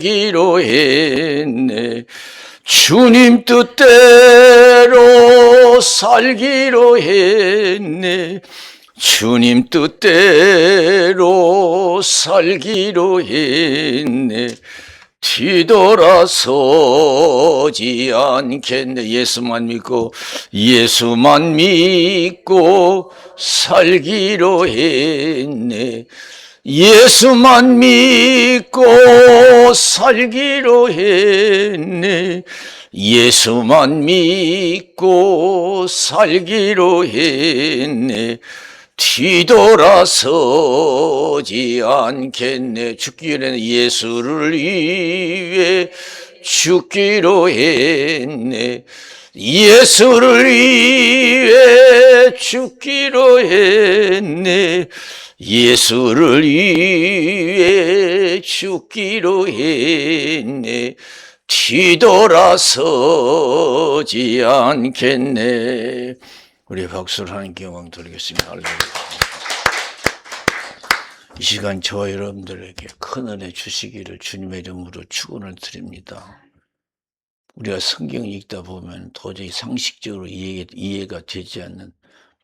기로 했네. 주님 뜻대로 살기로 했네. 주님 뜻대로 살기로 했네. 뒤돌아서지 않겠네. 예수만 믿고 살기로 했네. 예수만 믿고 살기로 했네. 예수만 믿고 살기로 했네. 뒤돌아서지 않겠네. 죽기 전에 예수를 위해 죽기로 했네. 예수를 위해 죽기로 했네. 예수를 위해 죽기로 했네. 뒤돌아서지 않겠네. 우리 박수를 하나님께 영광 돌리겠습니다. 할렐루야. 이 시간 저와 여러분들에게 큰 은혜 주시기를 주님의 이름으로 축원을 드립니다. 우리가 성경 읽다 보면 도저히 상식적으로 이해가 되지 않는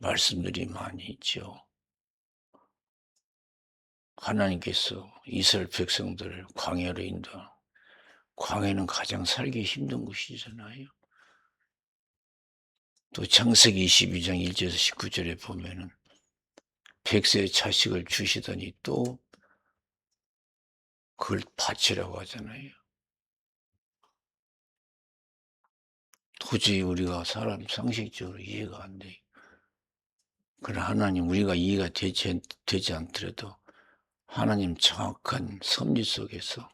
말씀들이 많이 있죠. 하나님께서 이스라엘 백성들을 광야로 인도하고, 광야는 가장 살기 힘든 곳이잖아요. 또 창세기 22장 1절에서 19절에 보면은 백세의 자식을 주시더니 또 그걸 바치라고 하잖아요. 도저히 우리가 사람 상식적으로 이해가 안 돼요. 그러나 하나님, 우리가 이해가 되지 않더라도 하나님 정확한 섭리 속에서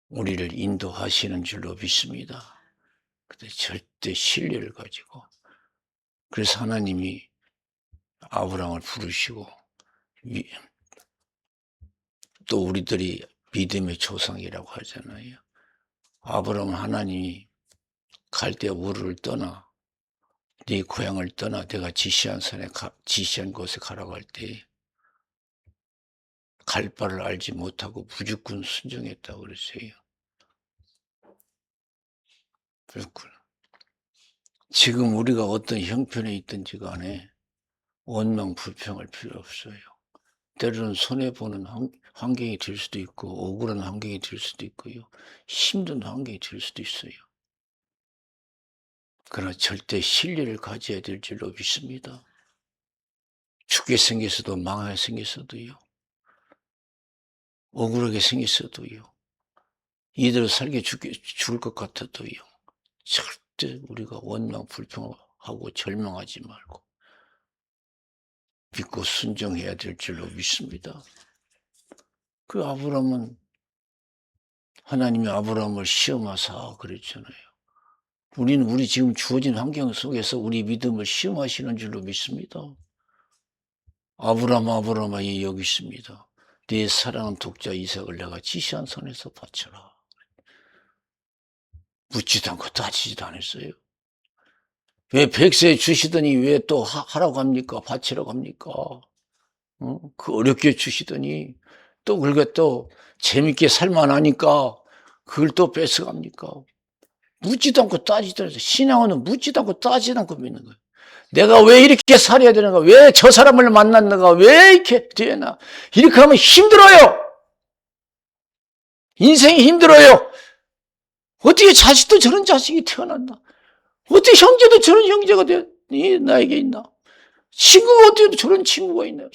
우리를 인도하시는 줄로 믿습니다. 근데 절대 신뢰를 가지고, 그래서 하나님이 아브라함을 부르시고, 또 우리들이 믿음의 조상이라고 하잖아요. 아브라함은 하나님이 갈대아 우르를 떠나, 네 고향을 떠나 내가 지시한 곳에 가라고 할 때 갈 바를 알지 못하고 무조건 순종했다고 그랬어요. 그렇구나. 지금 우리가 어떤 형편에 있든지 간에 원망 불평할 필요 없어요. 때로는 손해보는 환경이 될 수도 있고, 억울한 환경이 될 수도 있고요, 힘든 환경이 될 수도 있어요. 그러나 절대 신뢰를 가져야 될 줄로 믿습니다. 죽게 생겼어도, 망하게 생겼어도요, 억울하게 생겼어도요, 이대로 살게 죽을 것 같아도요, 절대 우리가 원망 불평하고 절망하지 말고 믿고 순종해야 될 줄로 믿습니다. 그 아브라함은, 하나님이 아브라함을 시험하사 그랬잖아요. 우리는 우리 지금 주어진 환경 속에서 우리 믿음을 시험하시는 줄로 믿습니다. 아브라함아, 여기 있습니다. 네 사랑하는 독자 이삭을 내가 지시한 산에서 바쳐라. 묻지도 않고 따지지도 않았어요. 왜 백세 주시더니 왜 또 하라고 합니까? 바치라고 합니까? 그 어렵게 주시더니 또 그걸 또 재밌게 살만하니까 그걸 또 뺏어갑니까? 묻지도 않고 따지도 않아서, 신앙은 묻지도 않고 따지도 않고 믿는 거예요. 내가 왜 이렇게 살아야 되는가? 왜 저 사람을 만났는가? 왜 이렇게 되나? 이렇게 하면 힘들어요. 인생이 힘들어요. 어떻게 자식도 저런 자식이 태어났나? 어떻게 형제도 저런 형제가 나에게 있나? 친구가 어떻게 저런 친구가 있나?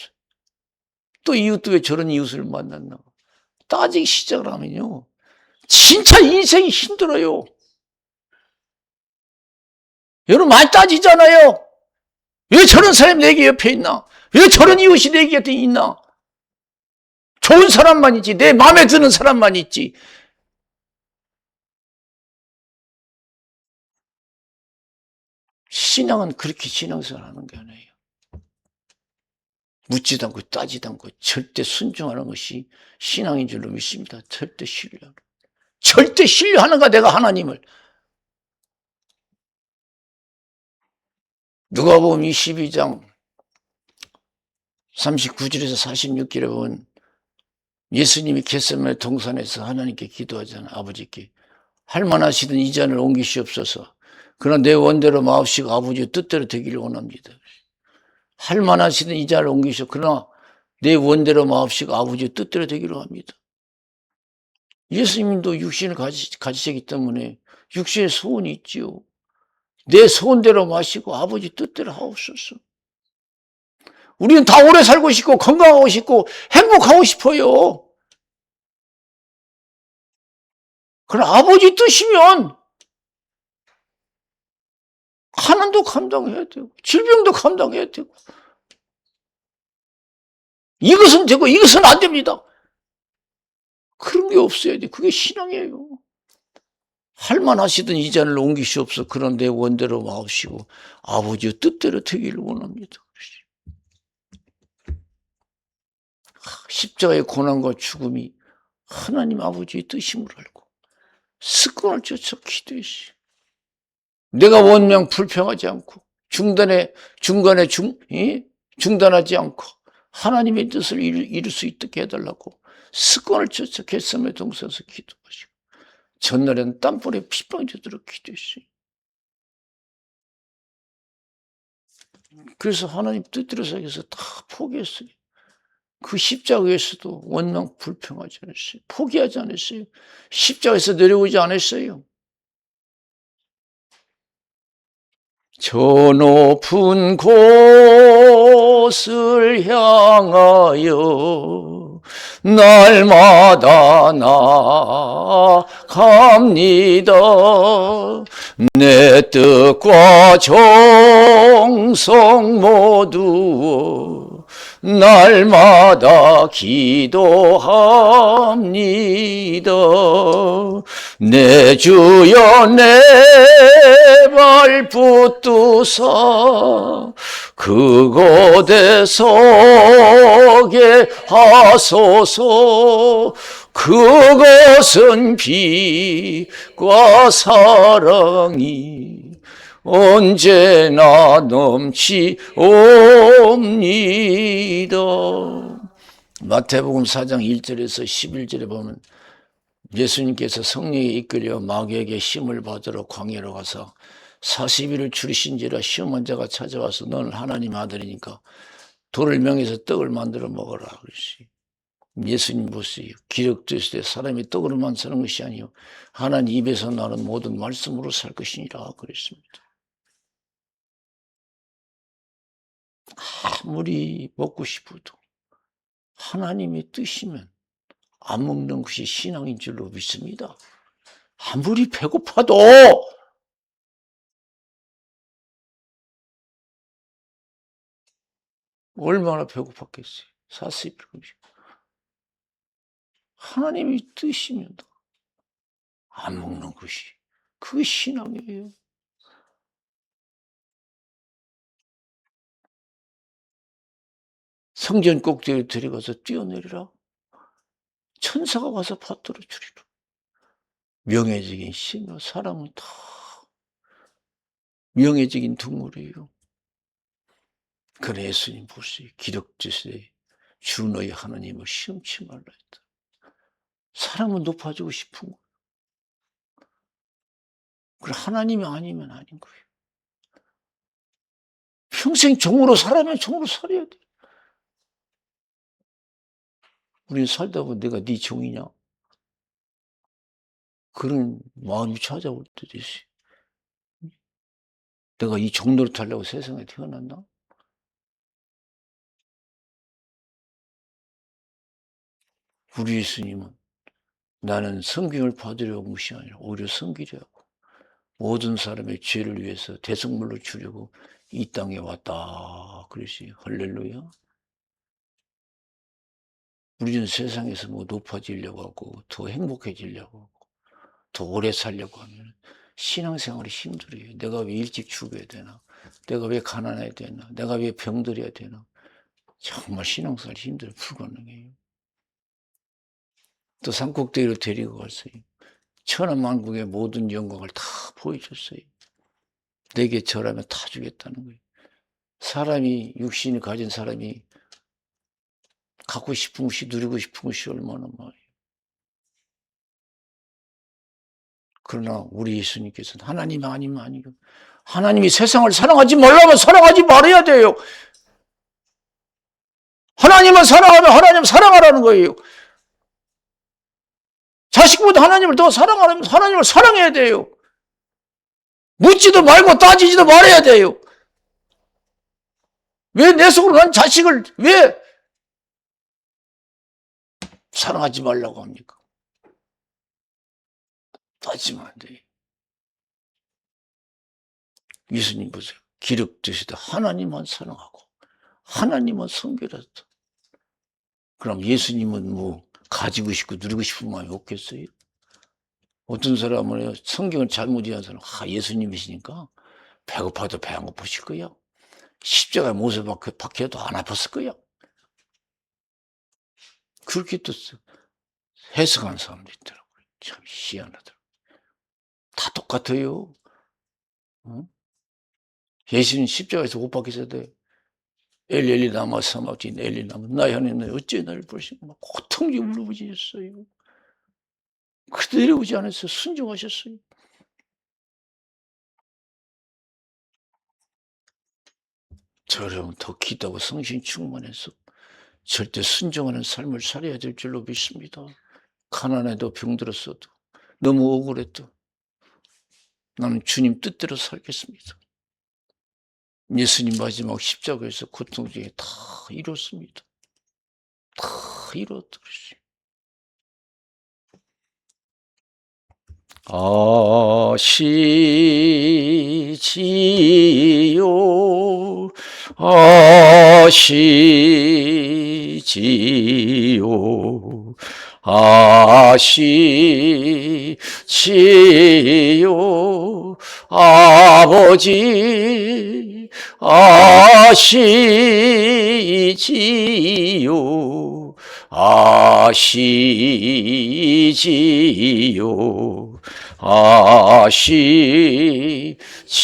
또 이웃도 왜 저런 이웃을 만났나? 따지기 시작을 하면요, 진짜 인생이 힘들어요. 여러분 많이 따지잖아요. 왜 저런 사람이 내게 옆에 있나? 왜 저런 이웃이 내 곁에 있나? 좋은 사람만 있지, 내 마음에 드는 사람만 있지. 신앙은 그렇게 신앙생활 하는 게 아니에요. 묻지도 않고 따지도 않고 절대 순종하는 것이 신앙인 줄로 믿습니다. 절대 신뢰하는가 내가 하나님을. 누가복음 22장 39절에서 46절에 보면 예수님이 겟세마네 동산에서 하나님께 기도하잖아. 아버지께 할만하시던 이 잔을 옮기시옵소서. 그러나 내 원대로 마옵시고 아버지의 뜻대로 되기를 원합니다. 할만하시던 이 잔을 옮기시오. 그러나 내 원대로 마옵시고 아버지의 뜻대로 되기를 합니다. 예수님도 육신을 가지시기 때문에 육신의 소원이 있지요. 내 소원대로 마시고 아버지 뜻대로 하옵소서. 우리는 다 오래 살고 싶고 건강하고 싶고 행복하고 싶어요. 그러나 아버지 뜻이면 가난도 감당해야 되고 질병도 감당해야 되고 이것은 되고 이것은 안 됩니다. 그런 게 없어야 돼. 그게 신앙이에요. 할만하시던 이 잔을 옮기시옵소서. 그런 내 원대로 마옵시고 아버지의 뜻대로 되기를 원합니다. 십자가의 고난과 죽음이 하나님 아버지의 뜻임을 알고 습관을 쫓아 기도했어요. 내가 원명 불평하지 않고 중간에 중단하지 않고 하나님의 뜻을 이룰 수 있게 해달라고 습관을 쫓아 겟세마네 동산에서 기도하시고 전날에는 땀불에 핏방져들어 기도했어요. 그래서 하나님 뜻대로 살기 위해서 다 포기했어요. 그 십자가에서도 원망 불평하지 않았어요. 포기하지 않았어요. 십자가에서 내려오지 않았어요. 저 높은 곳을 향하여 날마다 나아갑니다. 내 뜻과 정성 모두 날마다 기도합니다. 내 주여 내 발 붙드사 그곳에 서게 하소서. 그것은 빛과 사랑이 언제나 넘치옵니다. 마태복음 4장 1절에서 11절에 보면 예수님께서 성령에 이끌려 마귀에게 힘을 받으러 광야로 가서 40일을 줄이신지라 시험한 자가 찾아와서 너는 하나님 아들이니까 돌을 명해서 떡을 만들어 먹어라 그러시. 예수님 보세요. 기록되실 때 사람이 떡으로만 사는 것이 아니요 하나님 입에서 나는 모든 말씀으로 살 것이니라 그랬습니다. 아무리 먹고 싶어도 하나님의 뜻이면 안 먹는 것이 신앙인 줄로 믿습니다. 아무리 배고파도 얼마나 배고팠겠어요. 40일 금식. 하나님의 뜻이면 안 먹는 것이 그게 신앙이에요. 성전 꼭대기에 데려가서 뛰어내리라. 천사가 와서 받들어 주리라. 명예적인 신과 사람은 다 명예적인 동물이에요. 그래 예수님 보세요. 기록주시되 주 너희 하나님을 시험치 말라 했다. 사람은 높아지고 싶은 거예요. 그래 하나님이 아니면 아닌 거예요. 평생 종으로 살아면 종으로 살아야 돼. 우리는 살다 보면 내가 네 종이냐? 그런 마음이 찾아올 때도 있어요. 내가 이 종 노릇하려고 세상에 태어났나? 우리 예수님은 나는 섬김을 받으려고 온 것이 아니라 오히려 섬기려고 모든 사람의 죄를 위해서 대속물로 주려고 이 땅에 왔다. 그러시 할렐루야. 우리는 세상에서 뭐 높아지려고 하고 더 행복해지려고 하고 더 오래 살려고 하면 신앙생활이 힘들어요. 내가 왜 일찍 죽어야 되나? 내가 왜 가난해야 되나? 내가 왜 병들어야 되나? 정말 신앙생활이 힘들어요. 불가능해요. 또 산꼭대기로 데리고 갔어요. 천하만국의 모든 영광을 다 보여줬어요. 내게 절하면 다 주겠다는 거예요. 사람이 육신을 가진 사람이 갖고 싶은 것이 누리고 싶은 것이 얼마나 많아요. 그러나 우리 예수님께서는 하나님 아니면 아니고 하나님이 세상을 사랑하지 말라면 사랑하지 말아야 돼요. 하나님만 사랑하면 하나님 사랑하라는 거예요. 자식보다 하나님을 더 사랑하려면 하나님을 사랑해야 돼요. 묻지도 말고 따지지도 말아야 돼요. 왜 내 속으로 난 자식을 왜 사랑하지 말라고 합니까? 따지면 안 돼요. 예수님 보세요. 기록되시다 하나님만 사랑하고 하나님만 섬기라다. 그럼 예수님은 뭐 가지고 싶고 누리고 싶은 마음이 없겠어요? 어떤 사람은 성경을 잘못 이해한 사람은 예수님이시니까 배고파도 배 안 고프실 거야. 십자가에 못을 박혀도 안 아팠을 거야. 그렇게 또 해석하는 사람도 있더라고요. 참 희한하더라고요. 다 똑같아요. 어? 예수님 십자가에서 못 박히셔야 돼. 엘리 나마 사마진 엘리 나마 나의 하나님 어째 나를 보시고 막 고통이 울부짖었어요. 그대로 오지 않았어요. 순종하셨어요. 저러면 더 기도하고 성신 충만해서 절대 순종하는 삶을 살아야 될 줄로 믿습니다. 가난해도 병들었어도 너무 억울해도 나는 주님 뜻대로 살겠습니다. 예수님 마지막 십자가에서 고통 중에 다 이뤘습니다. 다 이뤘다 그랬어요. 아시지요 아시지요 아시지요 아버지 아시지요 아시지요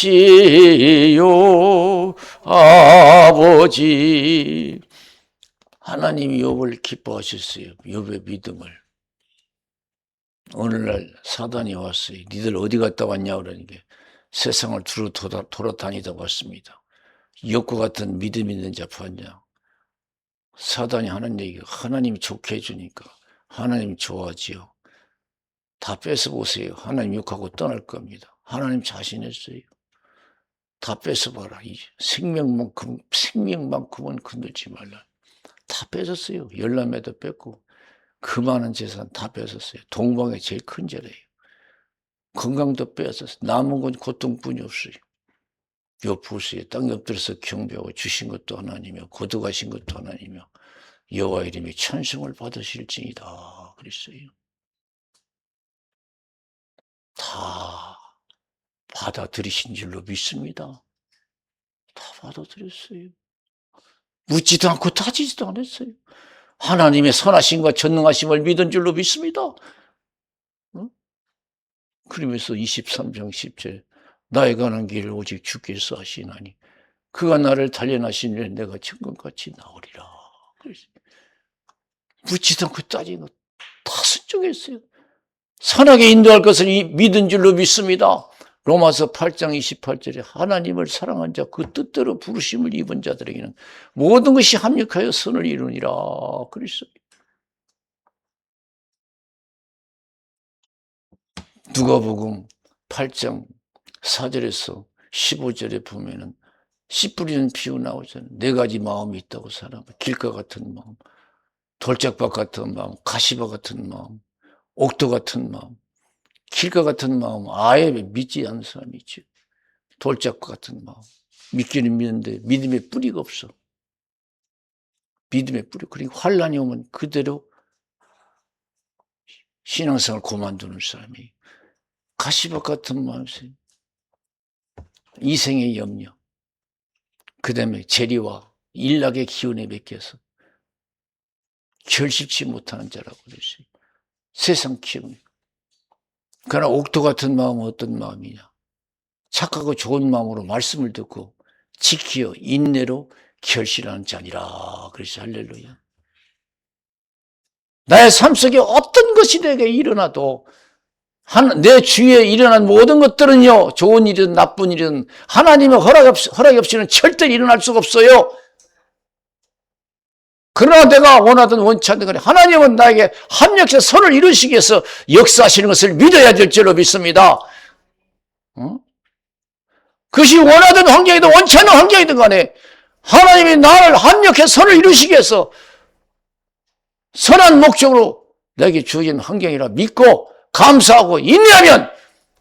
아시지요 아버지. 하나님이 욥을 기뻐하셨어요. 욥의 믿음을. 오늘날 사단이 왔어요. 니들 어디 갔다 왔냐 그러니까 세상을 두루 돌아다니다 왔습니다. 욥과 같은 믿음 있는 자 봤냐. 사단이 하는 얘기가 하나님이 좋게 해주니까 하나님 좋아하지요. 다 뺏어보세요. 하나님 욕하고 떠날 겁니다. 하나님 자신했어요. 다 뺏어봐라. 생명만큼은 건들지 말라. 다 뺏었어요. 열남에도 뺏고 그 많은 재산 다 뺏었어요. 동방의 제일 큰 죄래요. 건강도 뺏었어요. 남은 건 고통뿐이 없어요. 욥 보세요. 땅 엎드려서 경배하고 주신 것도 하나님이며 거둬가신 것도 하나님이며 여호와 이름이 찬송을 받으실지니다 그랬어요. 다 받아들이신 줄로 믿습니다. 다 받아들였어요. 묻지도 않고 따지지도 않았어요. 하나님의 선하심과 전능하심을 믿은 줄로 믿습니다. 그러면서 23장 10절 나에 관한 길을 오직 주께서 하시나니 그가 나를 단련하신 일에 내가 천금같이 나오리라. 묻지도 않고 따지고 다 순종했어요. 선하게 인도할 것을 믿은 줄로 믿습니다. 로마서 8장 28절에 하나님을 사랑한 자 그 뜻대로 부르심을 입은 자들에게는 모든 것이 합력하여 선을 이루니라 그랬어요. 누가복음 8장 4절에서 15절에 보면은 씨 뿌리는 비유 나오잖아요. 네 가지 마음이 있다고 사람. 길가 같은 마음, 돌짝밭 같은 마음, 가시밭 같은 마음, 옥토 같은 마음. 길가 같은 마음 아예 믿지 않는 사람이 있죠. 돌짝밭 같은 마음. 믿기는 믿는데 믿음의 뿌리가 없어. 믿음의 뿌리. 그리고 환란이 오면 그대로 신앙생활 그만두는 사람이 가시밭 같은 마음이세요. 이생의 염려. 그 다음에 재리와 일락의 기운에 맡겨서 결실치 못하는 자라고 그랬어요. 세상 기운. 그러나 옥토 같은 마음은 어떤 마음이냐. 착하고 좋은 마음으로 말씀을 듣고 지키어 인내로 결실하는 자니라. 그래서 할렐루야. 나의 삶 속에 어떤 것이 내게 일어나도 내 주위에 일어난 모든 것들은요, 좋은 일이든 나쁜 일이든 하나님의 허락이 없이는 절대 일어날 수가 없어요. 그러나 내가 원하든 원치 않든 간에 하나님은 나에게 합력해서 선을 이루시기 위해서 역사하시는 것을 믿어야 될 줄로 믿습니다. 그것이 원하든 환경이든 원치 않는 환경이든 간에 하나님이 나를 합력해서 선을 이루시기 위해서 선한 목적으로 내게 주어진 환경이라 믿고 감사하고 인내하면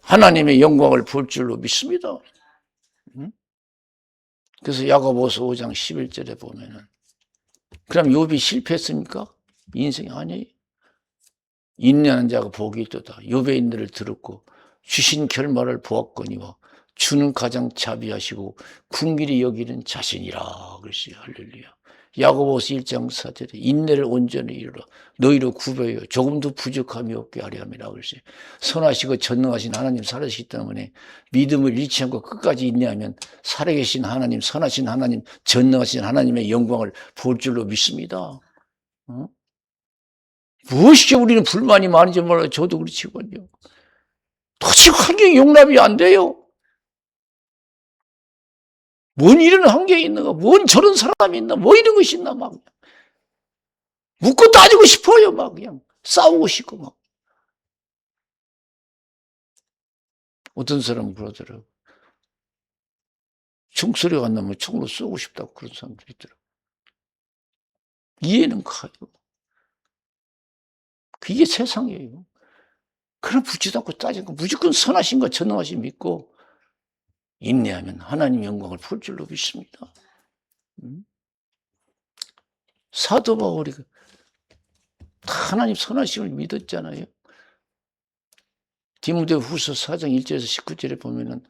하나님의 영광을 볼 줄로 믿습니다. 그래서 야고보서 5장 11절에 보면은, 그럼 욥이 실패했습니까? 인생이 아니에요. 인내하는 자가 복이 있도다. 욥의 인내를 들었고 주신 결말을 보았거니와 주는 가장 자비하시고 긍휼히 여기는 자신이라 그랬어요. 할렐루야. 야고보서 1장 4절에 인내를 온전히 이루라. 너희로 구별하여 조금도 부족함이 없게 하려 함이라 그랬어요. 선하시고 전능하신 하나님 살아계시기 때문에 믿음을 잃지 않고 끝까지 인내하면 살아계신 하나님, 선하신 하나님, 전능하신 하나님의 영광을 볼 줄로 믿습니다. 무엇이 우리는 불만이 많은지 몰라요. 저도 그렇지만요. 도대체 환경이 용납이 안 돼요. 뭔 이런 환경이 있는가? 뭔 저런 사람이 있나? 뭐 이런 것이 있나? 막 묻고 따지고 싶어요. 막 그냥 싸우고 싶고 막. 어떤 사람은 그러더라고요. 총소리가 안 나면 총으로 쏘고 싶다고 그런 사람들이 있더라고요. 이해는 가요. 그게 세상이에요. 그럼 붙지도 않고 따지고 무조건 선하신 것, 전능하신 믿고 인내하면 하나님 영광을 볼 줄로 믿습니다. 사도 바울이 하나님 선하심을 믿었잖아요. 디모데후서 4장 1절에서 19절에 보면은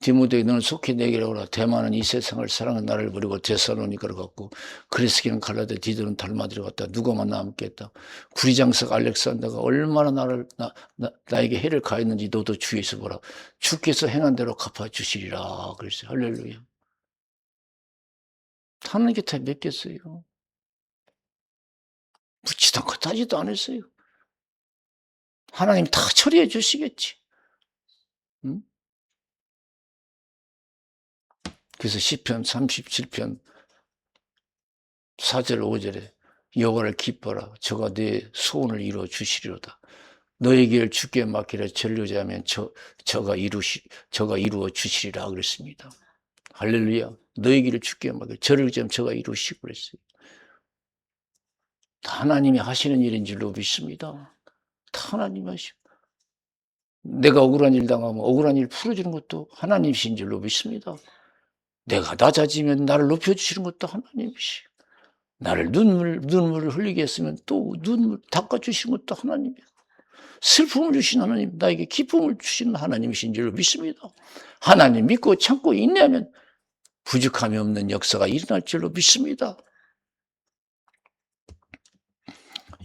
디모데 너는 속히 내게로 오라. 대만은 이 세상을 사랑하는 나를 버리고 데살로니가로 갔고 그리스기는 갈라데 디도는 달마디로 갔다. 누가만 남겠다. 구리장석 알렉산더가 얼마나 나에게 해를 가했는지 너도 주위에서 보라. 주께서 행한 대로 갚아주시리라. 그랬어요. 할렐루야. 하나님께 다 믿겠어요. 묻지도 않고 따지도 않았어요. 하나님 다 처리해 주시겠지. 응? 그래서 시편 37편 4절 5절에 여호와를 기뻐라. 저가 네 소원을 이루어 주시리로다. 너의 길을 주께 맡기라. 전류자면 저가 이루어 주시리라 그랬습니다. 할렐루야. 너의 길을 주께 맡기라. 전류자면 저가 이루시고 그랬어요. 다 하나님이 하시는 일인 줄로 믿습니다. 다 하나님 하시고. 내가 억울한 일 당하면 억울한 일 풀어주는 것도 하나님이신 줄로 믿습니다. 내가 낮아지면 나를 높여주시는 것도 하나님이시고, 나를 눈물을 흘리게 했으면 또 눈물 닦아주시는 것도 하나님이고, 슬픔을 주신 하나님, 나에게 기쁨을 주시는 하나님이신 줄로 믿습니다. 하나님 믿고 참고 인내하면 부족함이 없는 역사가 일어날 줄로 믿습니다.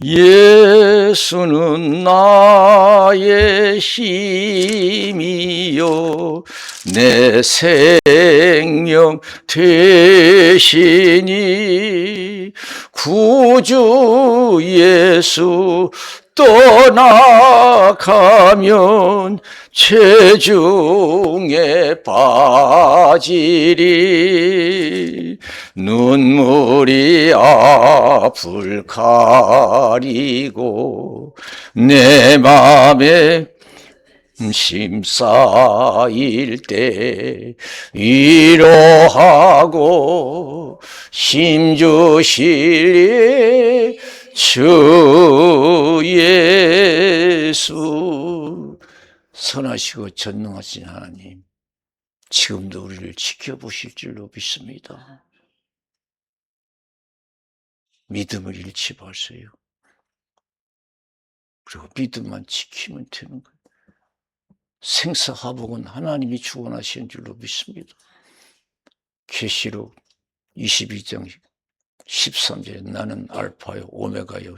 예수는 나의 힘이요 내 생명 되시니 구주 예수 떠나가면 체중에 빠지리 눈물이 앞을 가리고 내 맘에 심쌓일 때 위로하고 힘주실 주 예수. 선하시고 전능하신 하나님, 지금도 우리를 지켜보실 줄로 믿습니다. 믿음을 잃지 마세요. 그리고 믿음만 지키면 되는 거예요. 생사화복은 하나님이 주관하시는 줄로 믿습니다. 계시록 22장 13절에 나는 알파요 오메가요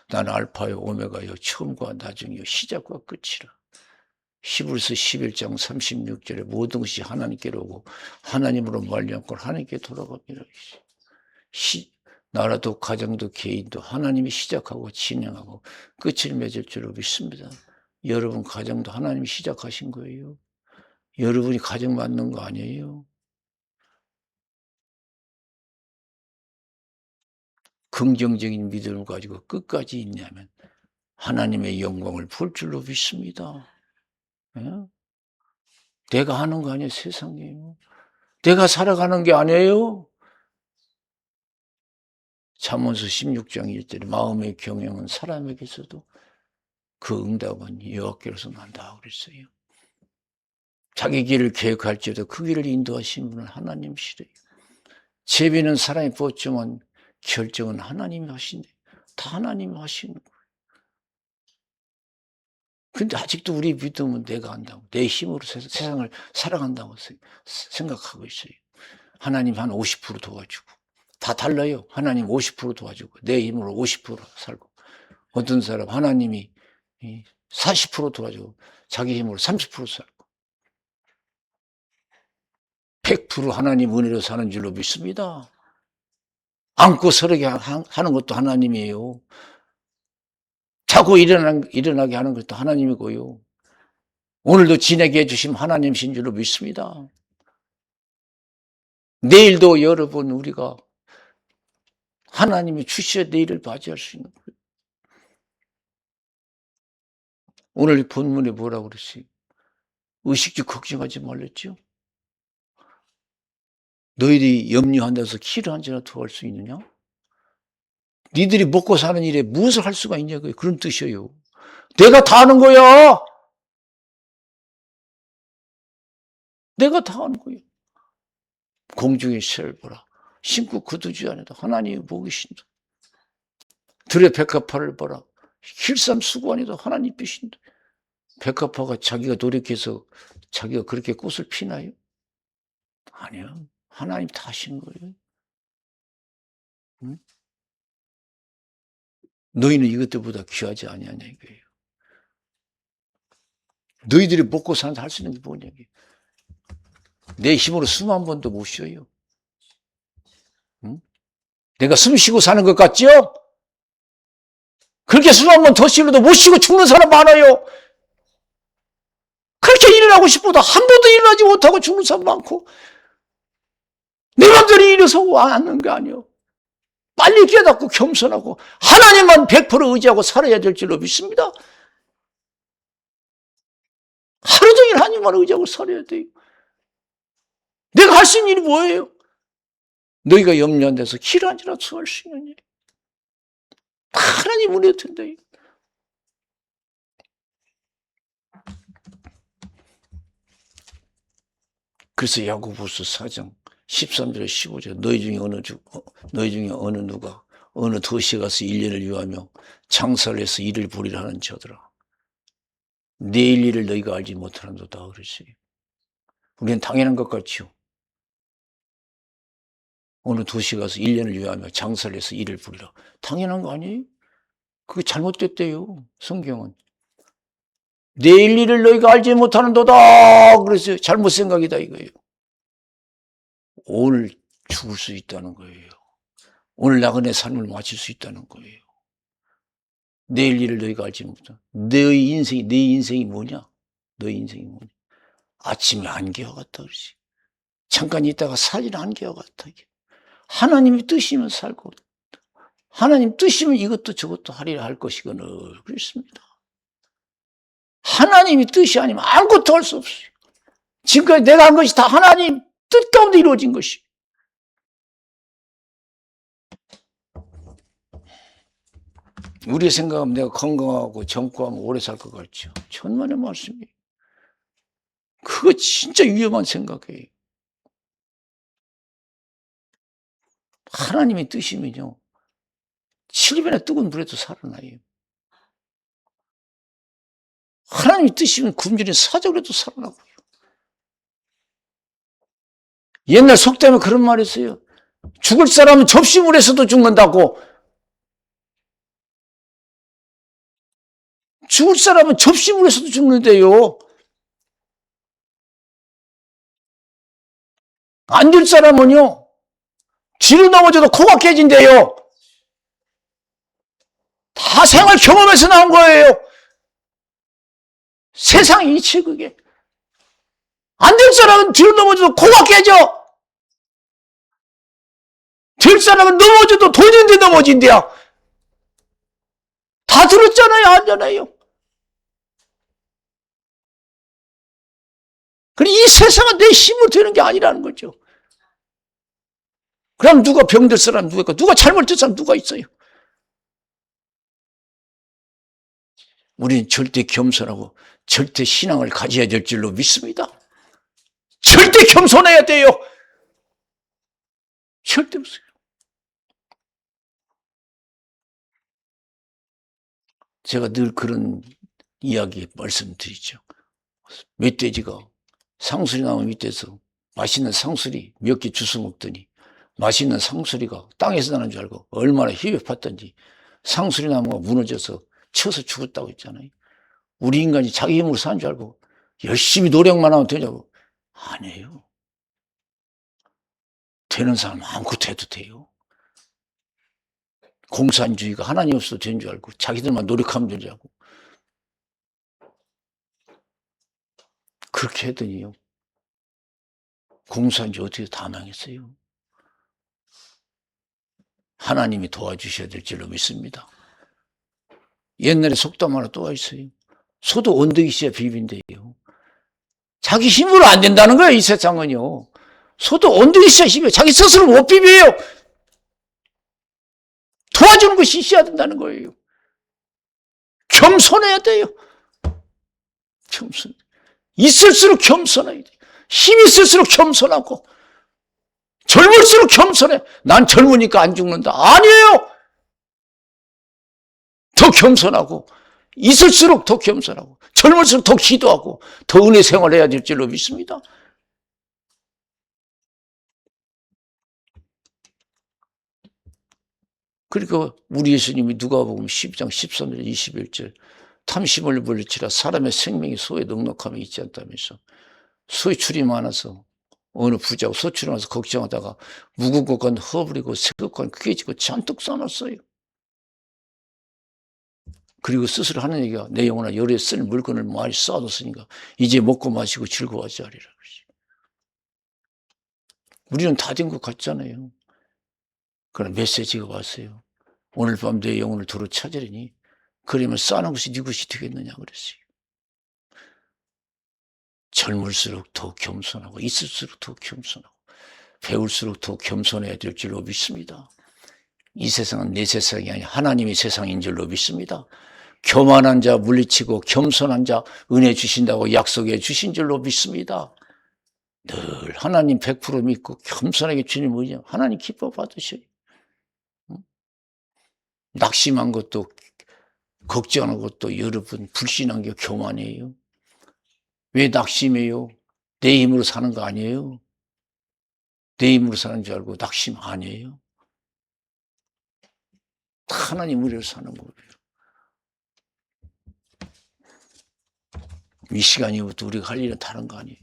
나는 알파요 오메가요 처음과 나중이요 시작과 끝이라. 히브리서 11장 36절에 모든 것이 하나님께로 오고 하나님으로 말미암고 하나님께 돌아갑니다. 나라도 가정도 개인도 하나님이 시작하고 진행하고 끝을 맺을 줄로 믿습니다. 여러분 가정도 하나님이 시작하신 거예요. 여러분이 가정 만든 거 아니에요. 긍정적인 믿음을 가지고 끝까지 있냐면 하나님의 영광을 볼 줄로 믿습니다. 예? 내가 하는 거 아니에요, 세상이에요. 내가 살아가는 게 아니에요. 잠언서 16장 1절에 마음의 경영은 사람에게서도 그 응답은 여호와께로서 난다 그랬어요. 자기 길을 계획할지라도 그 길을 인도하시는 분은 하나님이시래요. 제비는 사람이 뽑지만 결정은 하나님이 하신대. 다 하나님이 하시는 거예요. 근데 아직도 우리 믿음은 내가 한다고, 내 힘으로 세상을 살아간다고 생각하고 있어요. 하나님 한 50% 도와주고. 다 달라요. 하나님 50% 도와주고, 내 힘으로 50% 살고. 어떤 사람 하나님이 40% 도와주고, 자기 힘으로 30% 살고. 100% 하나님 은혜로 사는 줄로 믿습니다. 안고 서르게 하는 것도 하나님이에요. 자고 일어나게 하는 것도 하나님이고요. 오늘도 지내게 해주신 하나님이신 줄로 믿습니다. 내일도 여러분 우리가 하나님이 주셔야 내일을 맞이할 수 있는 거예요. 오늘 본문에 뭐라고 그랬어요? 의식주 걱정하지 말랬죠? 너희들이 염려한다서 키를 한자나 더 할 수 있느냐? 니들이 먹고 사는 일에 무엇을 할 수가 있냐고요. 그런 뜻이에요. 내가 다 하는 거야. 내가 다 하는 거예요. 공중의 새를 보라. 심고 거두지 않아도 하나님이 보기신다. 들의 백합화를 보라. 힐삼 수고하니도 하나님 빛인다. 백합화가 자기가 노력해서 자기가 그렇게 꽃을 피나요? 아니요. 하나님 다 하시는 거예요. 응? 너희는 이것들보다 귀하지 아니하냐 이거예요. 너희들이 먹고 사는데 할 수 있는 게 뭐냐 이게. 내 힘으로 숨 한 번도 못 쉬어요. 응? 내가 숨 쉬고 사는 것 같죠? 그렇게 숨 한 번 더 쉬어도 못 쉬고 죽는 사람 많아요. 그렇게 일어나고 싶어도 한 번도 일어나지 못하고 죽는 사람 많고, 내 맘대로 일어서고 않는 게 아니에요. 빨리 깨닫고 겸손하고 하나님만 100% 의지하고 살아야 될 줄로 믿습니다. 하루 종일 하나님만 의지하고 살아야 돼요. 내가 할 수 있는 일이 뭐예요? 너희가 염려 안 돼서 길 앉으라 수할 수 있는 일. 다 하나님 은혜 텐데. 그래서 야고보서 4장 13절에 15절 너희 중에 어느 누가 어느 도시에 가서 1년을 유하며 장사를 해서 일을 벌이라 하는 자들아. 내일 일을 너희가 알지 못하는도다 그러지. 우리는 당연한 것 같죠. 어느 도시에 가서 1년을 유하며 장사를 해서 일을 벌이라. 당연한 거 아니에요? 그게 잘못됐대요. 성경은. 내일 일을 너희가 알지 못하는도다 그랬어요. 잘못 생각이다 이거예요. 오늘 죽을 수 있다는 거예요. 오늘 나그네 삶을 마칠 수 있다는 거예요. 내일 일을 너희가 알지 못한다. 네 인생이 뭐냐? 너희 인생이 뭐냐? 아침에 안개와 같다 그러지. 잠깐 있다가 사진 안개와 같다. 하나님이 뜻이면 살고 하나님 뜻이면 이것도 저것도 하리라 할 것이거늘 그랬습니다. 하나님이 뜻이 아니면 아무것도 할 수 없어요. 지금까지 내가 한 것이 다 하나님 뜻 가운데 이루어진 것이. 우리의 생각하면 내가 건강하고 젊고 하면 오래 살 것 같죠. 천만의 말씀이에요. 그거 진짜 위험한 생각이에요. 하나님의 뜻이면요. 7일이나 뜨거운 물에도 살아나요. 하나님의 뜻이면 굶주린 사적으로도 살아나고요. 옛날 속담에 그런 말이 있어요. 죽을 사람은 접시물에서도 죽는다고. 죽을 사람은 접시물에서도 죽는데요. 안 될 사람은요. 뒤로 넘어져도 코가 깨진대요. 다 생활 경험에서 나온 거예요. 세상 이치 그게. 안 될 사람은 뒤로 넘어져도 코가 깨져. 될 사람은 넘어져도 도진데 넘어진대야. 다 들었잖아요, 하잖아요. 그럼 이 세상은 내 힘으로 되는 게 아니라는 거죠. 그럼 누가 병들 사람 누가 있고, 누가 잘못된 사람 누가 있어요? 우리는 절대 겸손하고 절대 신앙을 가져야 될 줄로 믿습니다. 절대 겸손해야 돼요. 절대 없어요. 제가 늘 그런 이야기 말씀드리죠. 멧돼지가 상수리 나무 밑에서 맛있는 상수리 몇 개 주워 먹더니 맛있는 상수리가 땅에서 나는 줄 알고 얼마나 힘에 팠던지 상수리 나무가 무너져서 쳐서 죽었다고 했잖아요. 우리 인간이 자기 힘으로 사는 줄 알고 열심히 노력만 하면 되냐고. 아니에요. 되는 사람 마음껏 해도 돼요. 공산주의가 하나님 없어도 되는 줄 알고 자기들만 노력하면 되냐고. 그렇게 하더니요. 공산주의 어떻게 다 망했어요. 하나님이 도와주셔야 될 줄로 믿습니다. 옛날에 속담 하나 또 있어요. 소도 언덕이 있어야 비빈대요. 자기 힘으로 안 된다는 거예요, 이 세상은요. 소도 언덕이 있어야 힘이에요. 자기 스스로 못 비벼요. 도와주는 것이 있어야 된다는 거예요. 겸손해야 돼요. 겸손. 있을수록 겸손해야 돼요. 힘 있을수록 겸손하고, 젊을수록 겸손해. 난 젊으니까 안 죽는다. 아니에요. 더 겸손하고, 있을수록 더 겸손하고, 젊을수록 더 기도하고, 더 은혜 생활해야 될 줄로 믿습니다. 그러니까 우리 예수님이 누가복음 10장 13절 21절 탐심을 물리치라 사람의 생명이 소에 넉넉함이 있지 않다면서 소의 출이 많아서 어느 부자가 소출이 많아서 걱정하다가 묵은 것과 허브리고 새 것과 귀해지고 잔뜩 싸놨어요. 그리고 스스로 하는 얘기가 내 영혼아 열에 쓸 물건을 많이 쌓아뒀으니까 이제 먹고 마시고 즐거워하지 하리라. 우리는 다 된 것 같잖아요. 그런 메시지가 왔어요. 오늘 밤 내 영혼을 도로 찾으리니 그러면 쌓는 것이 네 것이 되겠느냐 그랬어요. 젊을수록 더 겸손하고 있을수록 더 겸손하고 배울수록 더 겸손해야 될 줄로 믿습니다. 이 세상은 내 세상이 아니라 하나님의 세상인 줄로 믿습니다. 교만한 자 물리치고 겸손한 자 은혜 주신다고 약속해 주신 줄로 믿습니다. 늘 하나님 100% 믿고 겸손하게 주님 의지하면 하나님 기뻐 받으셔요. 낙심한 것도 걱정한 것도 여러분 불신한 게 교만이에요. 왜 낙심해요? 내 힘으로 사는 거 아니에요. 내 힘으로 사는 줄 알고 낙심 아니에요. 다 하나님 은혜로 사는 거예요. 이 시간 이후부터 우리가 할 일은 다른 거 아니에요.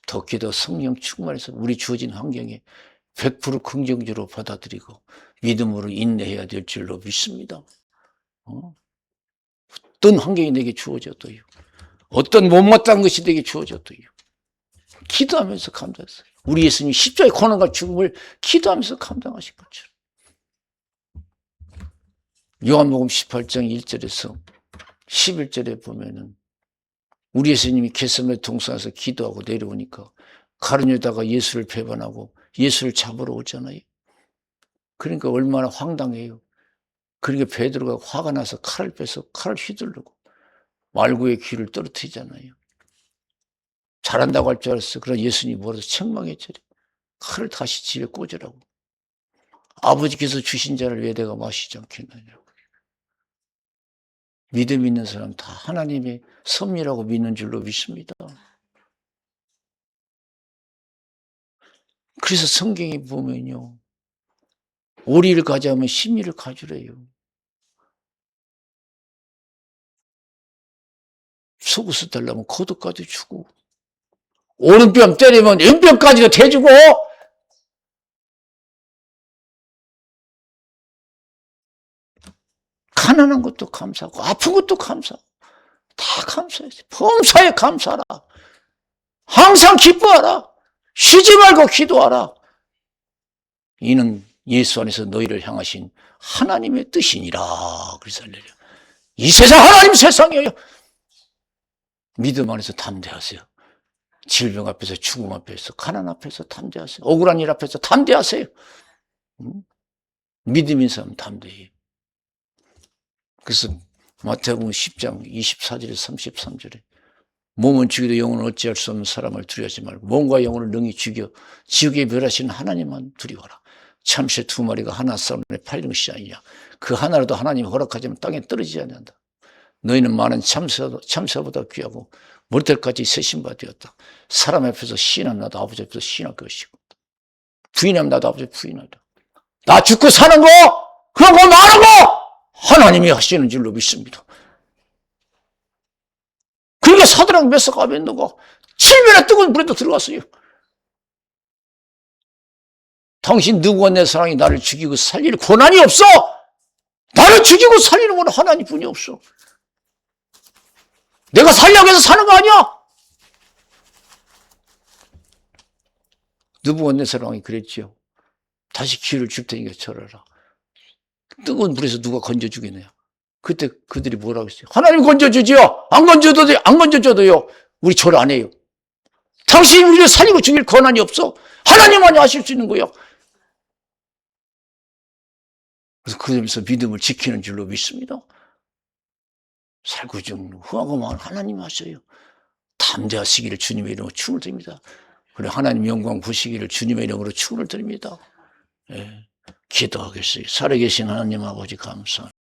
더 기도 성령 충만해서 우리 주어진 환경에 100% 긍정적으로 받아들이고 믿음으로 인내해야 될 줄로 믿습니다. 어떤 환경이 내게 주어져도요. 어떤 못마땅한 것이 내게 주어져도요. 기도하면서 감당했어요. 우리 예수님이 십자가의 고난과 죽음을 기도하면서 감당하신 것처럼. 요한복음 18장 1절에서 11절에 보면은 우리 예수님이 겟세마네 동산에서 기도하고 내려오니까 가룟 유다가 예수를 배반하고 예수를 잡으러 오잖아요. 그러니까 얼마나 황당해요. 그러니까 베드로가 화가 나서 칼을 빼서 칼을 휘두르고 말구의 귀를 떨어뜨리잖아요. 잘한다고 할 줄 알았어. 그러나 예수님이 뭐라서 책망했죠. 칼을 다시 집에 꽂으라고. 아버지께서 주신 자를 왜 내가 마시지 않겠느냐고. 믿음 있는 사람 다 하나님의 섭리라고 믿는 줄로 믿습니다. 그래서 성경에 보면요. 오리를 가져오면 심리를 가주래요. 속옷을 달라면 겉옷까지 주고 오른뼘 때리면 왼뼘까지도 대주고 가난한 것도 감사하고 아픈 것도 감사하고 다 감사해야지. 범사에 감사하라. 항상 기뻐하라. 쉬지 말고 기도하라. 이는 예수 안에서 너희를 향하신 하나님의 뜻이니라. 그래서 할렐루야. 이 세상 하나님 세상이에요. 믿음 안에서 담대하세요. 질병 앞에서, 죽음 앞에서, 가난 앞에서 담대하세요. 억울한 일 앞에서 담대하세요. 믿음인 사람 담대해요. 그래서 마태복음 10장 24절에 33절에 몸은 죽여도 영혼은 어찌할 수 없는 사람을 두려워하지 말고 몸과 영혼을 능히 죽여 지옥에 멸하시는 하나님만 두려워하라. 참새 2마리가 하나 싸움에 팔린 것이 아니냐. 그 하나라도 하나님이 허락하지만 땅에 떨어지지 않는다. 너희는 많은 참새보다 귀하고 머리털까지 세신바 되었다. 사람 앞에서 시인하면 나도 아버지 앞에서 시인할 것이고 부인하면 나도 아버지 부인하다. 나 죽고 사는 거 그런 거 많은 거 하나님이 하시는 줄로 믿습니다. 그러니까 사드락 메삭 아벤노가 7년의 뜨거운 불에도 들어갔어요. 당신 느부갓네살이 나를 죽이고 살릴 권한이 없어. 나를 죽이고 살리는 건 하나님뿐이 없어. 내가 살려고 해서 사는 거 아니야. 느부갓네살 왕이 그랬지요. 다시 기회를 줄 테니까 절하라. 뜨거운 불에서 누가 건져주겠네요. 그때 그들이 뭐라고 했어요? 하나님 건져주지요. 안 건져줘도요. 우리 절 안 해요. 당신이 우리를 살리고 죽일 권한이 없어. 하나님만이 하실 수 있는 거예요. 그래서 그 점에서 믿음을 지키는 줄로 믿습니다. 살고 죽는 후하고 마을 하나님 하셔요. 담대하시기를 주님의 이름으로 춤을 드립니다. 그리고 하나님 영광 보시기를 주님의 이름으로 춤을 드립니다. 예, 기도하겠어요. 살아계신 하나님 아버지 감사합니다.